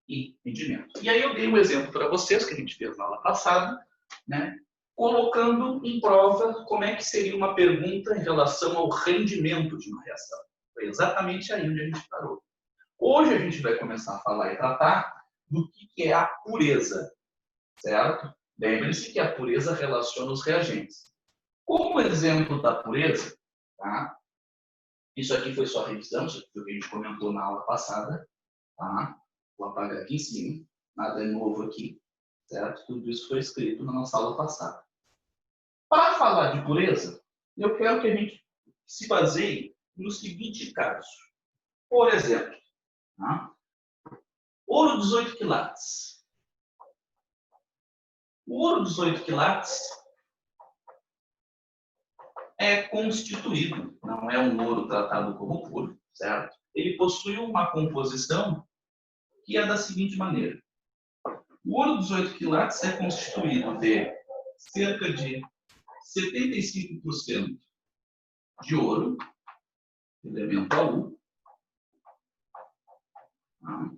e rendimento. E aí eu dei um exemplo para vocês, que a gente fez na aula passada, né? Colocando em prova como é que seria uma pergunta em relação ao rendimento de uma reação. Foi exatamente aí onde a gente parou. Hoje a gente vai começar a falar e tratar do que é a pureza, certo? Lembre-se que a pureza relaciona os reagentes. Como exemplo da pureza, tá? Isso aqui foi só revisão, isso aqui foi o que a gente comentou na aula passada, tá? Vou apagar aqui em cima, nada é novo aqui, certo? Tudo isso foi escrito na nossa aula passada. Para falar de pureza, eu quero que a gente se baseie no seguinte caso. Por exemplo, tá? Ouro 18 quilates. O ouro 18 quilates é constituído, não é um ouro tratado como puro, certo? Ele possui uma composição que é da seguinte maneira. O ouro 18 quilates é constituído de cerca de 75% de ouro, elemental U, tá?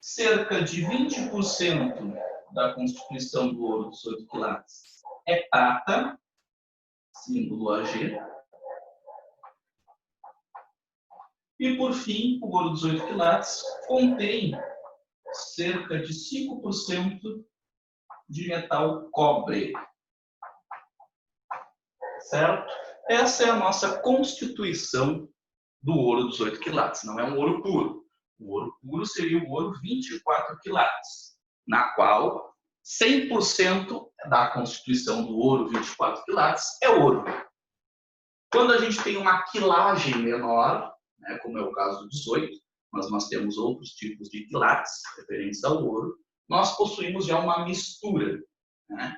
Cerca de 20% da constituição do ouro 18 quilates é prata, símbolo AG. E, por fim, o ouro 18 quilates contém cerca de 5% de metal cobre. Certo? Essa é a nossa constituição do ouro 18 quilates. Não é um ouro puro. O ouro puro seria o ouro 24 quilates, na qual 100% da constituição do ouro 24 quilates é ouro. Quando a gente tem uma quilagem menor, né, como é o caso do 18, mas nós temos outros tipos de quilates referentes ao ouro, nós possuímos já uma mistura, né,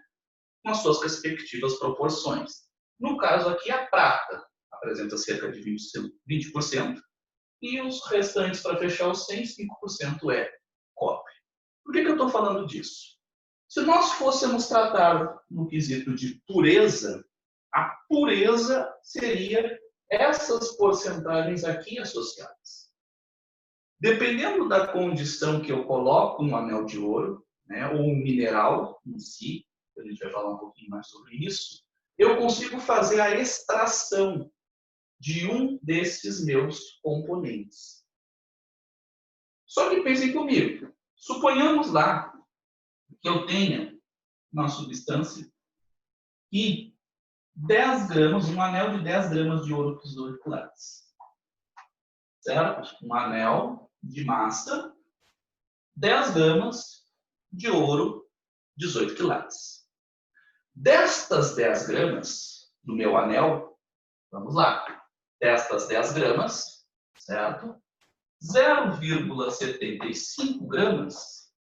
com as suas respectivas proporções. No caso aqui, a prata apresenta cerca de 20%, e os restantes, para fechar os 100, 5% é cobre. Por que eu estou falando disso? Se nós fôssemos tratar no quesito de pureza, a pureza seria essas porcentagens aqui associadas. Dependendo da condição que eu coloco no anel de ouro, né, ou um mineral em si, a gente vai falar um pouquinho mais sobre isso, eu consigo fazer a extração de um desses meus componentes. Só que pensem comigo, suponhamos lá que eu tenha uma substância e 10 gramas, um anel de 10 gramas de ouro 18 quilates. Certo? Um anel de massa, 10 gramas de ouro 18 quilates. Destas 10 gramas do meu anel, vamos lá, destas 10 gramas, certo? 0,75 gramas,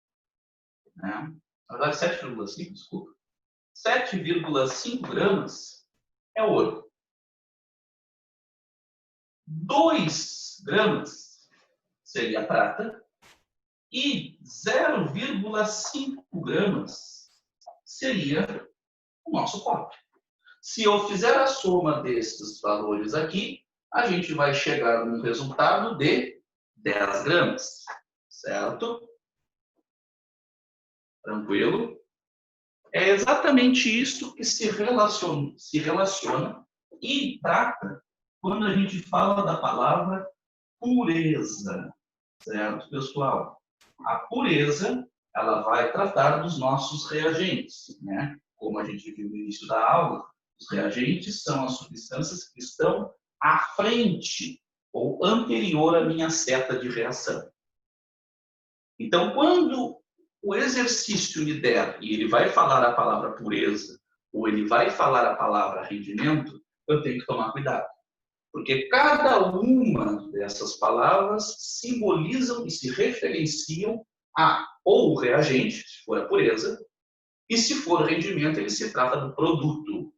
né? Na verdade, 7,5, desculpa. 7,5 gramas é ouro. 2 gramas seria prata e 0,5 gramas seria o nosso cobre. Se eu fizer a soma desses valores aqui, a gente vai chegar num resultado de 10 gramas, certo? Tranquilo? É exatamente isso que se relaciona e trata quando a gente fala da palavra pureza, certo, pessoal? A pureza, ela vai tratar dos nossos reagentes, né? Como a gente viu no início da aula, os reagentes são as substâncias que estão à frente ou anterior à minha seta de reação. Então, quando o exercício me der e ele vai falar a palavra pureza ou ele vai falar a palavra rendimento, eu tenho que tomar cuidado. Porque cada uma dessas palavras simbolizam e se referenciam a ou o reagente, se for a pureza, e se for rendimento, ele se trata do produto.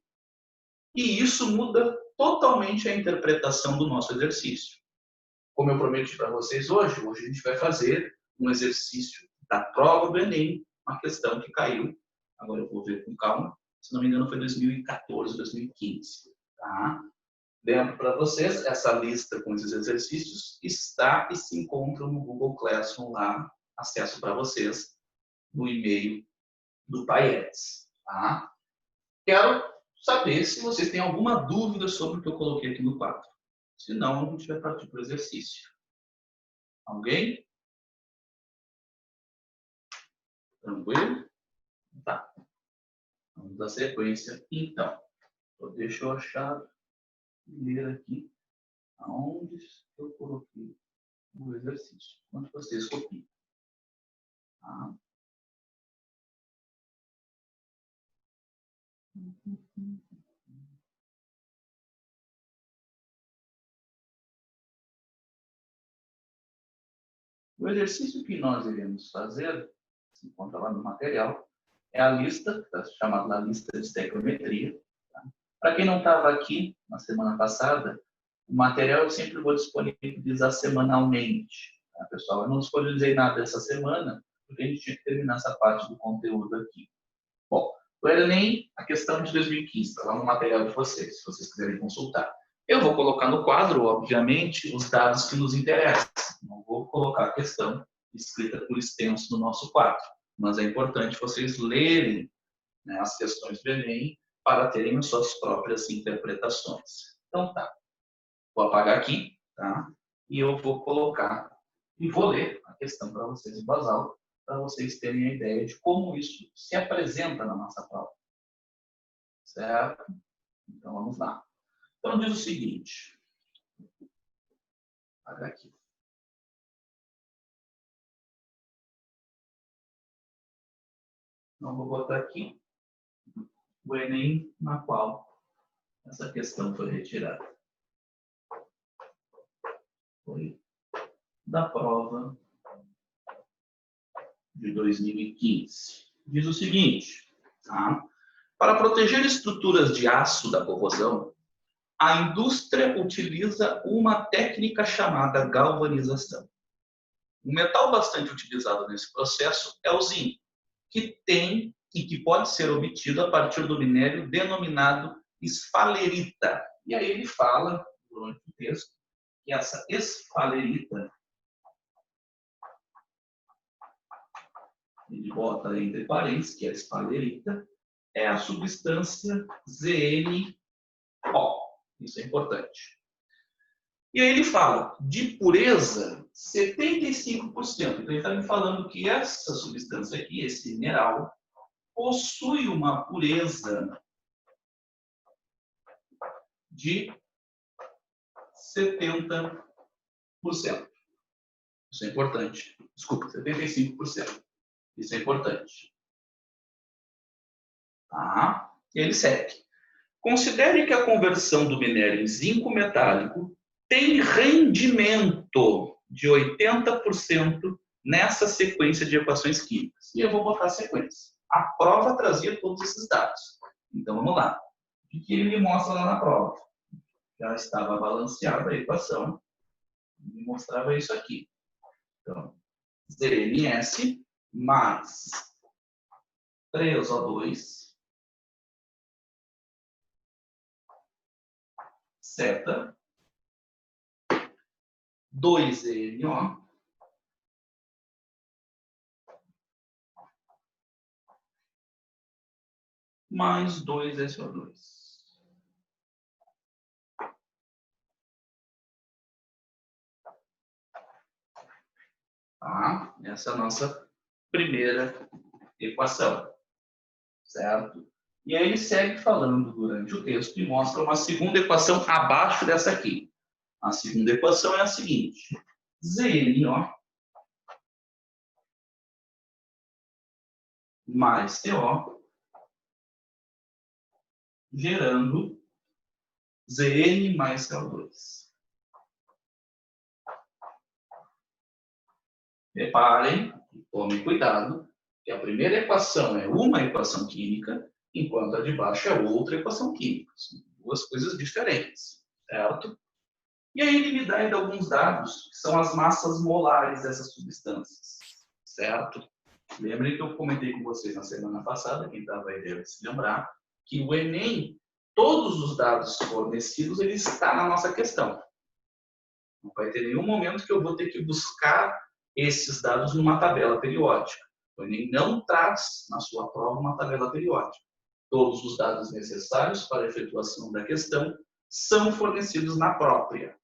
E isso muda totalmente a interpretação do nosso exercício. Como eu prometi para vocês hoje a gente vai fazer um exercício da prova do Enem, uma questão que caiu, agora eu vou ver com calma, se não me engano foi 2014, 2015. Tá? Lembro para vocês, essa lista com esses exercícios está e se encontra no Google Classroom lá acesso para vocês no e-mail do Paedes. Tá? Quero saber se vocês têm alguma dúvida sobre o que eu coloquei aqui no quadro. Se não, a gente vai partir para o exercício. Alguém? Tranquilo? Tá. Vamos dar sequência. Então, deixa eu achar e ler aqui aonde eu coloquei o exercício. Onde vocês copiam. Tá? O exercício que nós iremos fazer, se encontra lá no material, é a lista, chamada lista de estequiometria. Tá? Para quem não estava aqui na semana passada, o material eu sempre vou disponibilizar semanalmente. Tá, pessoal? Eu não disponibilizei nada essa semana, porque a gente tinha que terminar essa parte do conteúdo aqui. Bom, o Enem, a questão de 2015, está lá no material de vocês, se vocês quiserem consultar. Eu vou colocar no quadro, obviamente, os dados que nos interessam. Não vou colocar a questão escrita por extenso no nosso quadro, mas é importante vocês lerem, né, as questões do Enem para terem as suas próprias interpretações. Então tá, vou apagar aqui, tá? E eu vou colocar e vou ler a questão para vocês em voz alta, para vocês terem a ideia de como isso se apresenta na nossa prova. Certo? Então vamos lá. Então diz o seguinte. Vou apagar aqui. Então vou botar aqui o Enem na qual essa questão foi retirada. Foi da prova de 2015. Diz o seguinte, tá? Para proteger estruturas de aço da corrosão, a indústria utiliza uma técnica chamada galvanização. Um metal bastante utilizado nesse processo é o zinco, que tem e que pode ser obtido a partir do minério denominado esfalerita. E aí ele fala, durante o texto, que essa esfalerita, ele bota entre parênteses, que é a esfalerita, é a substância ZnO. Isso é importante. E aí ele fala de pureza 75%. Então ele está me falando que essa substância aqui, esse mineral, possui uma pureza de 70%. Isso é importante. Desculpa, 75%. Isso é importante. Tá? E ele segue. Considere que a conversão do minério em zinco metálico tem rendimento de 80% nessa sequência de equações químicas. E eu vou botar a sequência. A prova trazia todos esses dados. Então, vamos lá. O que ele me mostra lá na prova? Já estava balanceada a equação. Me mostrava isso aqui. Então, ZnS mais 3O2 seta 2NO mais 2SO2. Tá? Essa é a nossa primeira equação. Certo? E aí ele segue falando durante o texto e mostra uma segunda equação abaixo dessa aqui. A segunda equação é a seguinte. ZnO mais CO gerando Zn mais CO2. Reparem, tomem cuidado, que a primeira equação é uma equação química, enquanto a de baixo é outra equação química. São duas coisas diferentes, certo? E aí ele me dá ainda alguns dados, que são as massas molares dessas substâncias, certo? Lembrem que eu comentei com vocês na semana passada, quem estava aí deve se lembrar, que o Enem, todos os dados fornecidos, ele está na nossa questão. Não vai ter nenhum momento que eu vou ter que buscar esses dados numa tabela periódica. O Enem não traz na sua prova uma tabela periódica. Todos os dados necessários para a efetuação da questão são fornecidos na própria.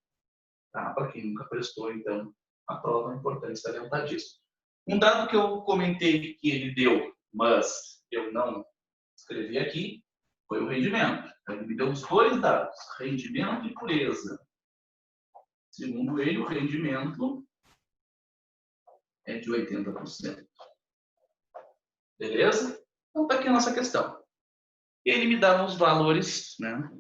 Tá? Para quem nunca prestou, então, a prova, é importante salientar disso. Um dado que eu comentei que ele deu, mas eu não escrevi aqui, foi o rendimento. Então, ele me deu os dois dados, rendimento e pureza. Segundo ele, o rendimento é de 80%. Beleza? Então, está aqui a nossa questão. Ele me dá os valores, né,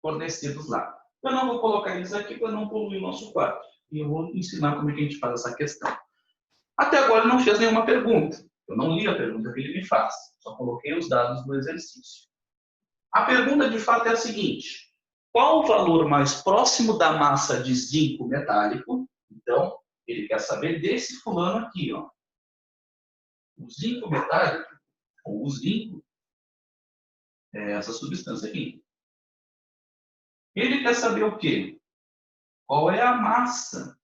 fornecidos lá. Eu não vou colocar eles aqui para não poluir o nosso quadro. E eu vou ensinar como é que a gente faz essa questão. Até agora ele não fez nenhuma pergunta. Eu não li a pergunta que ele me faz. Só coloquei os dados do exercício. A pergunta de fato é a seguinte. Qual o valor mais próximo da massa de zinco metálico? Então, ele quer saber desse fulano aqui, ó. O zinco metálico, ou o zinco, é essa substância aqui. Ele quer saber o quê? Qual é a massa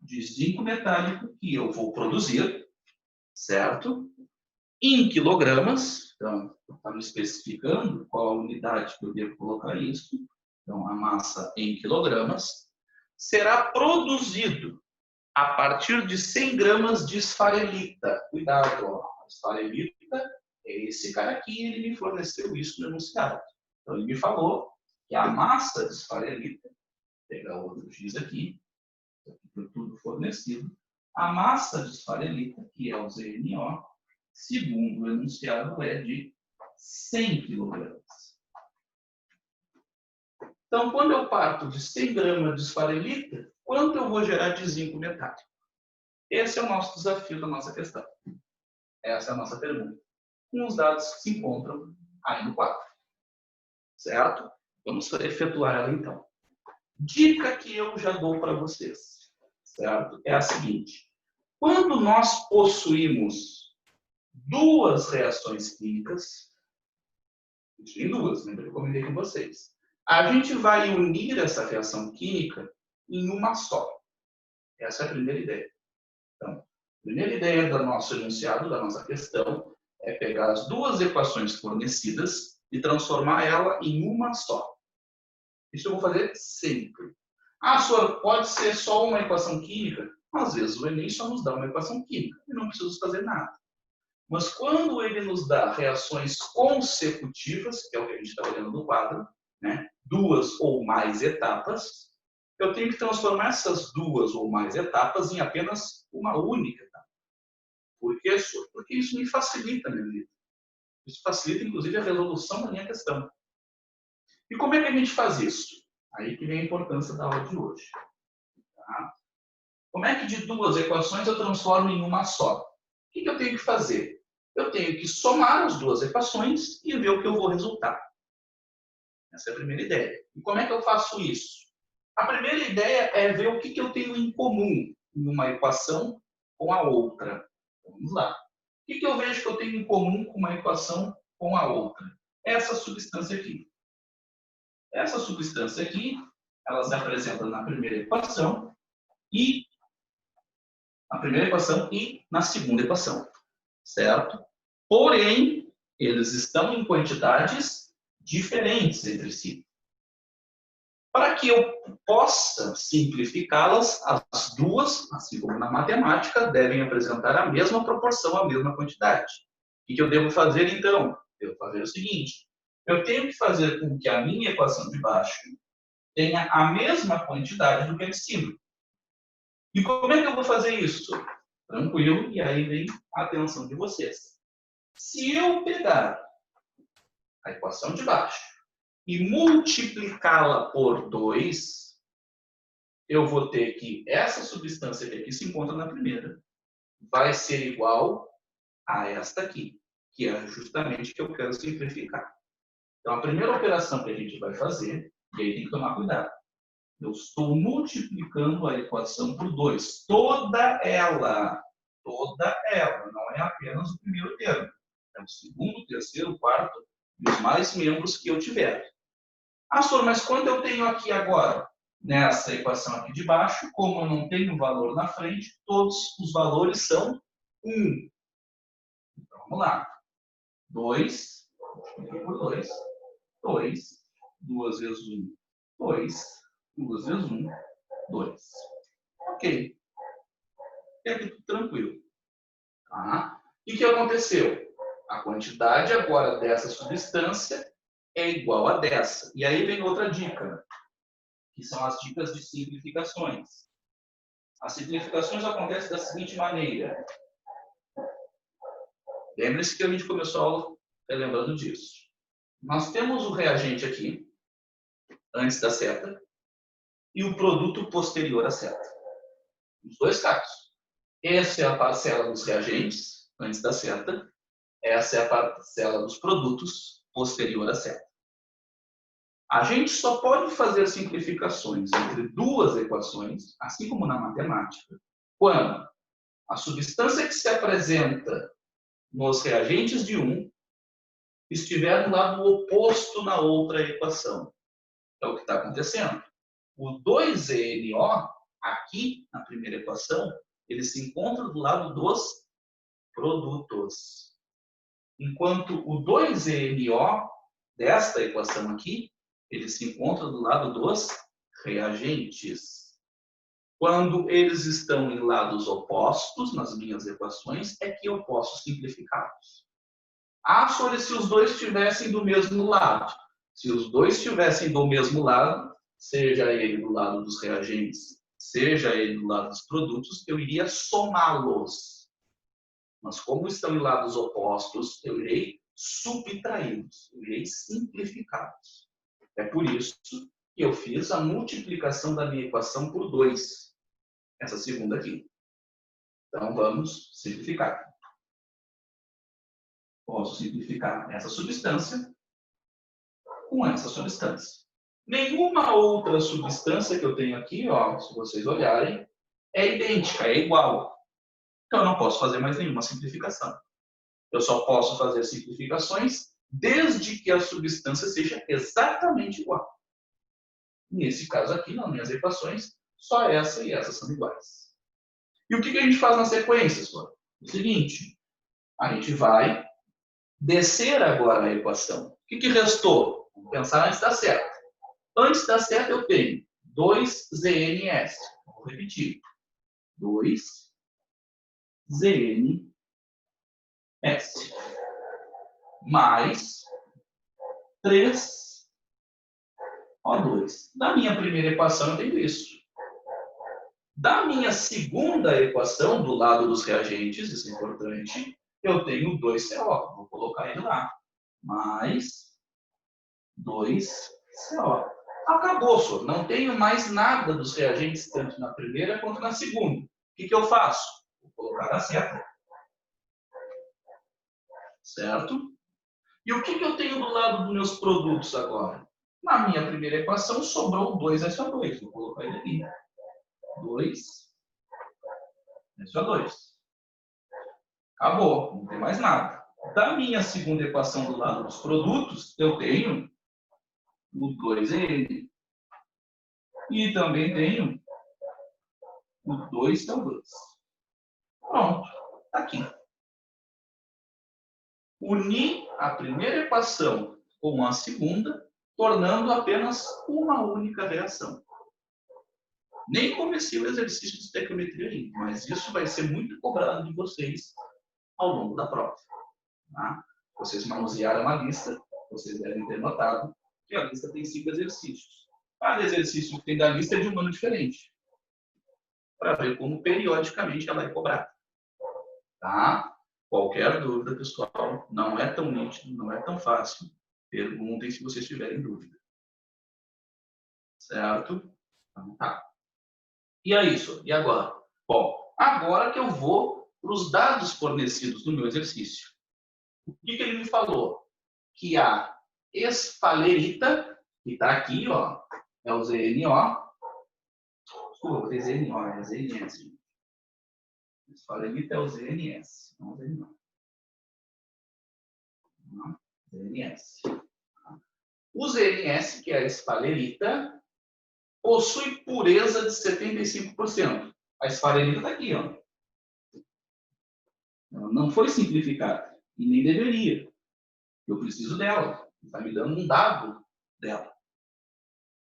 de zinco metálico que eu vou produzir, certo? Em quilogramas, então, está me especificando qual a unidade que eu devo colocar isso. Então, a massa em quilogramas será produzido a partir de 100 gramas de esfarelita. Cuidado, ó. A esfarelita é esse cara aqui, ele me forneceu isso no enunciado. Então, ele me falou que a massa de esfarelita, vou pegar outro X aqui foi tudo fornecido, a massa de esfarelita, que é o ZNO, segundo o enunciado, é de 100 kg. Então, quando eu parto de 100 gramas de esfarelita, quanto eu vou gerar de zinco metálico? Esse é o nosso desafio da nossa questão. Essa é a nossa pergunta. Com os dados que se encontram aí no quadro. Certo? Vamos efetuar ela então. Dica que eu já dou para vocês, certo? É a seguinte. Quando nós possuímos duas reações químicas, tem duas, lembra que eu comentei com vocês, a gente vai unir essa reação química em uma só. Essa é a primeira ideia. Então, a primeira ideia do nosso enunciado, da nossa questão, é pegar as duas equações fornecidas e transformar ela em uma só. Isso eu vou fazer sempre. Ah, senhor, pode ser só uma equação química? Às vezes o Enem só nos dá uma equação química e não precisamos fazer nada. Mas quando ele nos dá reações consecutivas, que é o que a gente está olhando no quadro, né? Duas ou mais etapas, eu tenho que transformar essas duas ou mais etapas em apenas uma única etapa. Por quê, senhor? Porque isso me facilita a minha vida. Isso facilita, inclusive, a resolução da minha questão. E como é que a gente faz isso? Aí que vem a importância da aula de hoje. Tá? Como é que de duas equações eu transformo em uma só? O que eu tenho que fazer? Eu tenho que somar as duas equações e ver o que eu vou resultar. Essa é a primeira ideia. E como é que eu faço isso? A primeira ideia é ver o que eu tenho em comum em uma equação com a outra. Vamos lá. O que eu vejo que eu tenho em comum com uma equação com a outra? Essa substância aqui. Essa substância aqui, ela se apresenta na primeira equação e na segunda equação, certo? Porém, eles estão em quantidades diferentes entre si. Para que eu possa simplificá-las, as duas, assim como na matemática, devem apresentar a mesma proporção, a mesma quantidade. O que eu devo fazer, então? Devo fazer o seguinte. Eu tenho que fazer com que a minha equação de baixo tenha a mesma quantidade do que a de cima. E como é que eu vou fazer isso? Tranquilo, e aí vem a atenção de vocês. Se eu pegar a equação de baixo e multiplicá-la por 2, eu vou ter que essa substância que aqui se encontra na primeira vai ser igual a esta aqui, que é justamente o que eu quero simplificar. Então, a primeira operação que a gente vai fazer, e aí tem que tomar cuidado, eu estou multiplicando a equação por 2. Toda ela, não é apenas o primeiro termo. É o segundo, o terceiro, o quarto e os mais membros que eu tiver. Ah, senhor, mas quanto eu tenho aqui agora? Nessa equação aqui de baixo, como eu não tenho valor na frente, todos os valores são 1. Então, vamos lá. 2, por 2, 2, 2 vezes 1, 2, 2 vezes 1, 2. Ok. É tudo tranquilo. Tá? E o que aconteceu? A quantidade agora dessa substância é igual a dessa. E aí vem outra dica, que são as dicas de simplificações. As simplificações acontecem da seguinte maneira. Lembre-se que a gente começou a aula lembrando disso. Nós temos o reagente aqui, antes da seta, e o produto posterior à seta. Os dois casos. Essa é a parcela dos reagentes, antes da seta. Essa é a parcela dos produtos, posterior à seta. A gente só pode fazer simplificações entre duas equações, assim como na matemática, quando a substância que se apresenta nos reagentes de um estiver no lado oposto na outra equação. É o que está acontecendo. O 2ENO, aqui na primeira equação, ele se encontra do lado dos produtos. Enquanto o 2ENO, desta equação aqui, ele se encontra do lado dos reagentes. Quando eles estão em lados opostos, nas minhas equações, é que eu posso simplificá-los. Ah, Sônia, se os dois estivessem do mesmo lado. Se os dois estivessem do mesmo lado, seja ele do lado dos reagentes, seja ele do lado dos produtos, eu iria somá-los. Mas como estão em lados opostos, eu irei subtraí-los, eu irei simplificá-los. É por isso que eu fiz a multiplicação da minha equação por 2. Essa segunda aqui. Então, vamos simplificar. Posso simplificar essa substância com essa substância. Nenhuma outra substância que eu tenho aqui, ó, se vocês olharem, é idêntica, é igual. Então, eu não posso fazer mais nenhuma simplificação. Eu só posso fazer simplificações desde que a substância seja exatamente igual. Nesse caso aqui, nas minhas equações, só essa e essa são iguais. E o que a gente faz na sequência, só? O seguinte, a gente vai descer agora a equação. O que restou? Vamos pensar antes da seta. Antes da seta eu tenho 2ZNS. Vou repetir. 2ZNS. Mais 3O2. Da minha primeira equação eu tenho isso. Da minha segunda equação, do lado dos reagentes, isso é importante, eu tenho 2CO. Vou colocar ele lá. Mais 2CO. Acabou, senhor. Não tenho mais nada dos reagentes, tanto na primeira quanto na segunda. O que eu faço? Vou colocar a seta. Certo? E o que eu tenho do lado dos meus produtos agora? Na minha primeira equação, sobrou 2SO2. Vou colocar ele aqui. 2SO2. Acabou. Não tem mais nada. Da minha segunda equação do lado dos produtos, eu tenho o 2EN. E também tenho o 2CO2. Pronto. Está aqui. Uni a primeira equação com a segunda, tornando apenas uma única reação. Nem comecei o exercício de estequiometria ainda, mas isso vai ser muito cobrado de vocês ao longo da prova. Tá? Vocês manusearam a lista, vocês devem ter notado que a lista tem 5 exercícios. Cada exercício que tem da lista é de um ano diferente, para ver como periodicamente ela é cobrada. Tá? Qualquer dúvida, pessoal, não é tão nítido, não é tão fácil. Perguntem se vocês tiverem dúvida. Certo? Então, tá. E é isso. E agora? Bom, agora que eu vou para os dados fornecidos no meu exercício. O que ele me falou? Que a esfalerita, que está aqui, ó, é o ZNO. Desculpa, vou ter ZNO, é ZNS. Esfalerita é o ZNS, não o ZNO. ZNS. O ZNS, que é a esfalerita, possui pureza de 75%. A esfarelita está aqui, ó. Ela não foi simplificada. E nem deveria. Eu preciso dela. Está me dando um dado dela.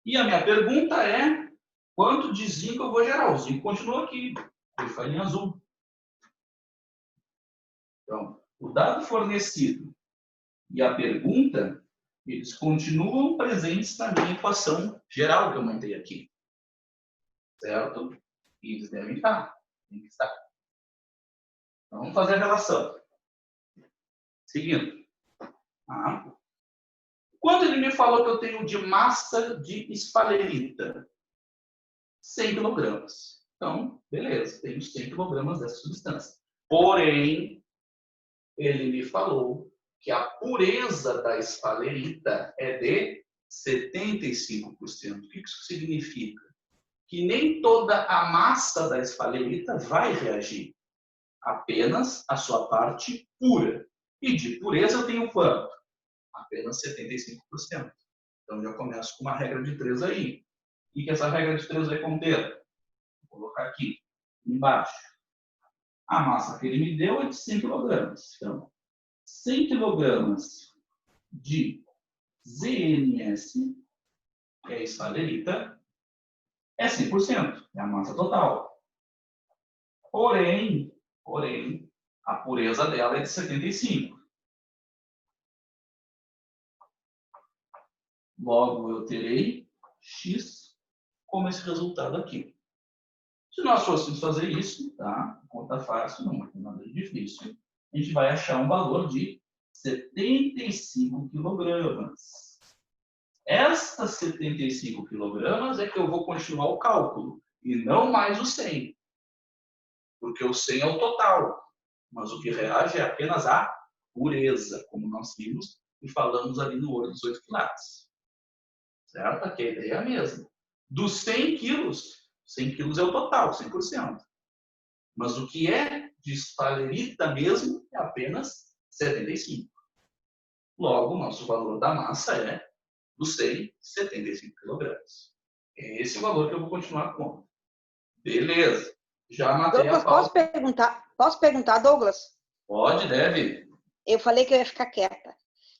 E a minha pergunta é, quanto de zinco eu vou gerar? O zinco continua aqui. Ele foi em azul. Então, o dado fornecido e a pergunta, eles continuam presentes na minha equação geral que eu montei aqui. Certo? E eles devem estar. Tem que estar. Então, vamos fazer a relação. Seguindo. Quando ele me falou que eu tenho de massa de esfalerita? 100 kg. Então, beleza, tenho 100 kg dessa substância. Porém, ele me falou que a pureza da esfalerita é de 75%. O que isso significa? Que nem toda a massa da esfalerita vai reagir. Apenas a sua parte pura. E de pureza eu tenho quanto? Apenas 75%. Então, já começo com uma regra de 3 aí. O que essa regra de 3 vai conter? Vou colocar aqui, embaixo. A massa que ele me deu é de 100 kg. Então, 100 kg de ZNS, que é esfalerita, é 100%. É a massa total. Porém, a pureza dela é de 75%. Logo, eu terei X como esse resultado aqui. Se nós fôssemos fazer isso, tá? Conta fácil, não é nada de difícil. A gente vai achar um valor de 75 kg. Estas 75 kg é que eu vou continuar o cálculo, e não mais o 100. Porque o 100 é o total, mas o que reage é apenas a pureza, como nós vimos e falamos ali no ouro dos 8 quilates. Certo? Aqui a ideia é a mesma. Dos 100 quilos, 100 quilos é o total, 100%. Mas o que é de esfalerita mesmo é apenas 75. Logo, o nosso valor da massa é dos 100, 75 kg. É esse o valor que eu vou continuar com. Beleza. Já matei a pau. Posso perguntar, Douglas? Pode, deve. Eu falei que eu ia ficar quieta.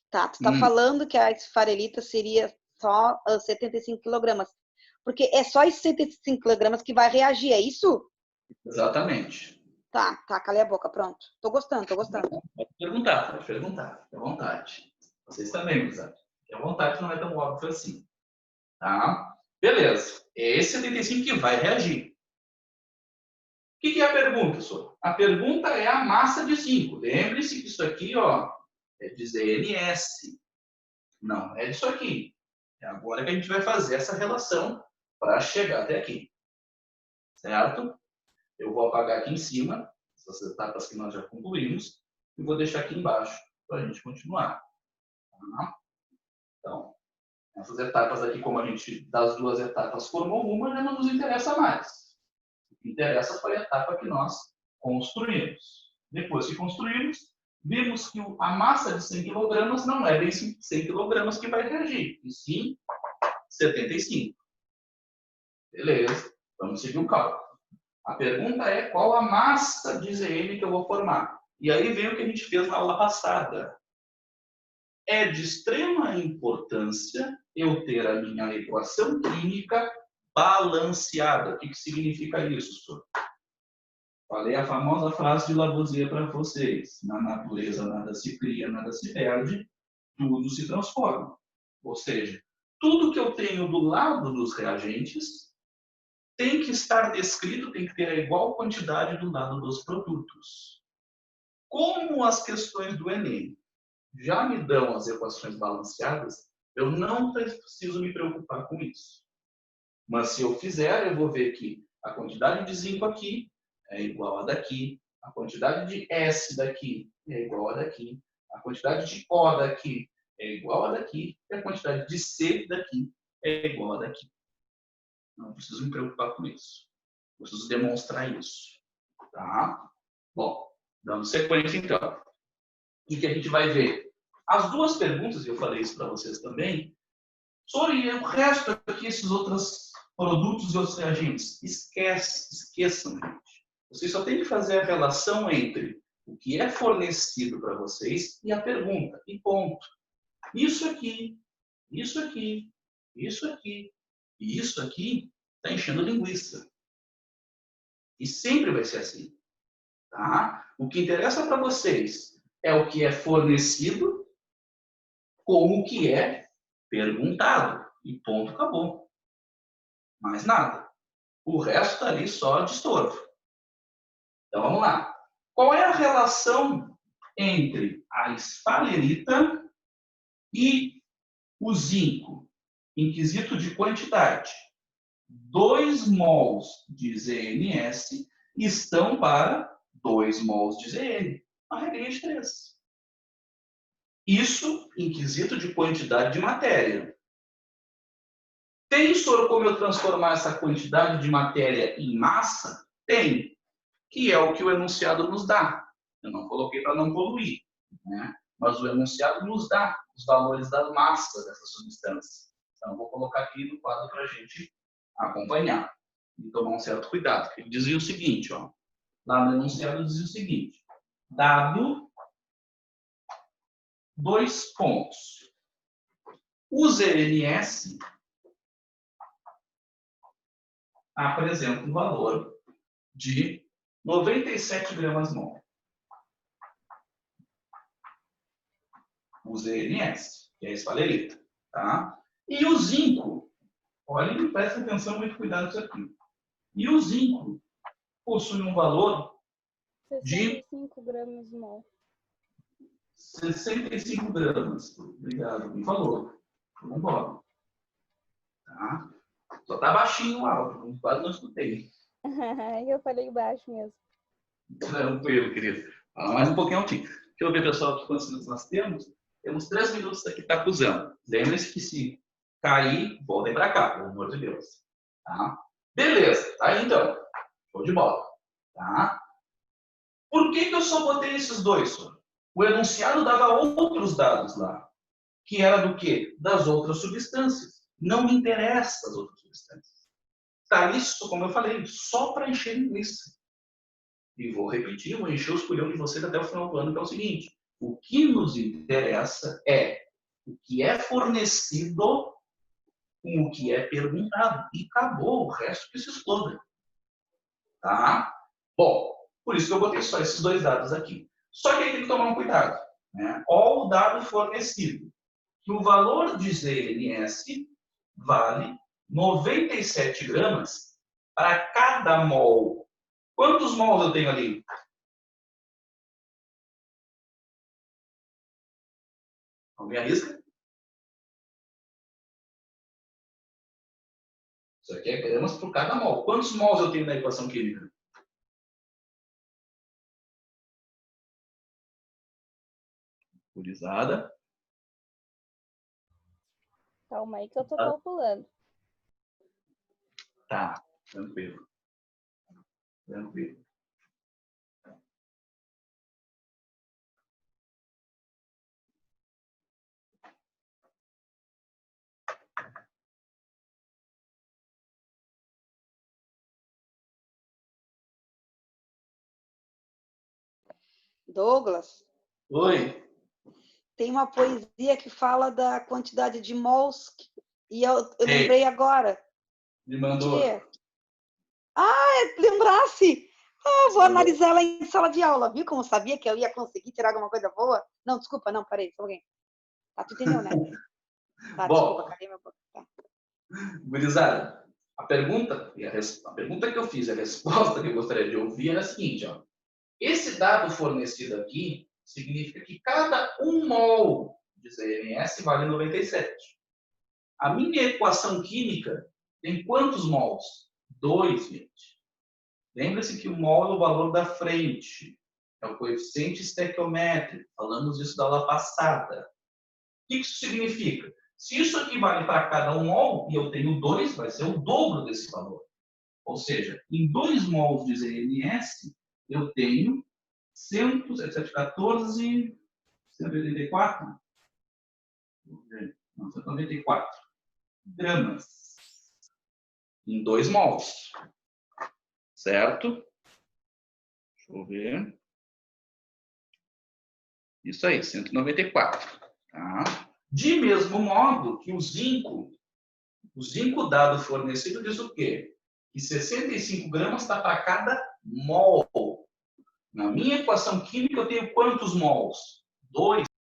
Tá, tu está falando que a esfarelita seria só 75 kg. Porque é só esses 75 kg que vai reagir, é isso? Exatamente. Tá, calei a boca, pronto. Tô gostando. Pode perguntar, fique à vontade. Vocês também, Luizane. Fique à vontade, não é tão óbvio assim. Tá? Beleza. É esse 75 que vai reagir. O que é a pergunta, pessoal? A pergunta é a massa de zinco. Lembre-se que isso aqui, ó, é de ZNS. Não é disso aqui. É agora que a gente vai fazer essa relação para chegar até aqui. Certo? Eu vou apagar aqui em cima essas etapas que nós já concluímos e vou deixar aqui embaixo para a gente continuar. Tá? Então, essas etapas aqui, como a gente das duas etapas formou uma, já não nos interessa mais. O que interessa foi a etapa que nós construímos. Depois que construímos, vimos que a massa de 100 kg não é bem 100 kg que vai reagir, e sim 75. Beleza, vamos seguir o cálculo. A pergunta é qual a massa de ZN que eu vou formar. E aí vem o que a gente fez na aula passada. É de extrema importância eu ter a minha equação química balanceada. O que significa isso, senhor? Falei a famosa frase de Lavoisier para vocês. Na natureza nada se cria, nada se perde, tudo se transforma. Ou seja, tudo que eu tenho do lado dos reagentes tem que estar descrito, tem que ter a igual quantidade do lado dos produtos. Como as questões do Enem já me dão as equações balanceadas, eu não preciso me preocupar com isso. Mas se eu fizer, eu vou ver que a quantidade de zinco aqui é igual a daqui, a quantidade de S daqui é igual a daqui, a quantidade de O daqui é igual a daqui, e a quantidade de C daqui é igual a daqui. Não preciso me preocupar com isso. Preciso demonstrar isso. Tá? Bom, dando sequência então. O que a gente vai ver? As duas perguntas, eu falei isso para vocês também, sobre o resto aqui, essas outras produtos e outros reagentes. Esqueçam, gente. Vocês só têm que fazer a relação entre o que é fornecido para vocês e a pergunta. E ponto. Isso aqui, isso aqui, isso aqui e isso aqui está enchendo linguiça. E sempre vai ser assim. Tá? O que interessa para vocês é o que é fornecido como o que é perguntado. E ponto, acabou. Mais nada. O resto está ali só de estorvo. Então vamos lá. Qual é a relação entre a esfalerita e o zinco? Em quesito de quantidade. 2 mols de ZnS estão para 2 mols de Zn. Uma regrinha de 3. Isso em quesito de quantidade de matéria. Tem, senhor, como eu transformar essa quantidade de matéria em massa? Tem. Que é o que o enunciado nos dá. Eu não coloquei para não poluir, né? Mas o enunciado nos dá os valores da massa dessa substância. Então, eu vou colocar aqui no quadro para a gente acompanhar e tomar um certo cuidado. Ele dizia o seguinte, ó, lá no enunciado dizia o seguinte, dado 2 pontos. O ZNS apresenta um valor de 97 gramas mol. O ZNS, que é a esfalerita. Tá? E o zinco, olhem, prestem atenção, muito cuidado com isso aqui. E o zinco possui um valor de 65 gramas mol. 65 gramas. Obrigado, me falou. Vamos embora. Tá? Só está baixinho o áudio, quase não escutei. Eu falei baixo mesmo. Tranquilo, querido. Fala mais um pouquinho altinho. Deixa eu ver, pessoal, quantos minutos nós temos. Temos 3 minutos aqui, tá acusando. Lembre-se que se cair, voltem para cá, pelo amor de Deus. Tá? Beleza, tá aí então. Show de bola. Tá? Por que eu só botei esses dois, senhor? O enunciado dava outros dados lá. Que era do quê? Das outras substâncias. Não me interessa as outras substâncias. Tá isso, como eu falei, só para encher linguiça. E vou repetir, vou encher os culhões de vocês até o final do ano, que é o seguinte. O que nos interessa é o que é fornecido com o que é perguntado. E acabou, o resto que se exploda. Tá? Bom, por isso que eu botei só esses 2 dados aqui. Só que aí tem que tomar um cuidado. Né? Olha o dado fornecido. Que o valor de ZNS vale 97 gramas para cada mol. Quantos mols eu tenho ali? Alguém arrisca? Isso aqui é gramas por cada mol. Quantos mols eu tenho na equação química? Gurizada. Calma aí que eu tô calculando. Tá, tranquilo. Tranquilo. Douglas, Oi. tem uma poesia que fala da quantidade de mols e eu Ei. lembrei agora. Me mandou. Lembrasse! Vou analisar ela em sala de aula. Viu como eu sabia que eu ia conseguir tirar alguma coisa boa? Não, desculpa, não, parei, só alguém. Tá, tu entendeu, né? Tá, Bom, desculpa, cadê meu... Tá. gurizada, a pergunta que eu fiz, a resposta que eu gostaria de ouvir era a seguinte, ó. Esse dado fornecido aqui significa que cada 1 mol de ZNS vale 97. A minha equação química tem quantos mols? 2, gente. Lembre-se que o mol é o valor da frente. É o coeficiente estequiométrico. Falamos isso da aula passada. O que isso significa? Se isso aqui vale para cada 1 mol e eu tenho 2, vai ser o dobro desse valor. Ou seja, em 2 mols de ZNS, eu tenho 114, 184? Não, 194 gramas. em 2 mols. Certo? Deixa eu ver. Isso aí, 194. Tá? De mesmo modo que o zinco dado fornecido diz o quê? Que 65 gramas está para cada mol. Na minha equação química eu tenho quantos mols? 2.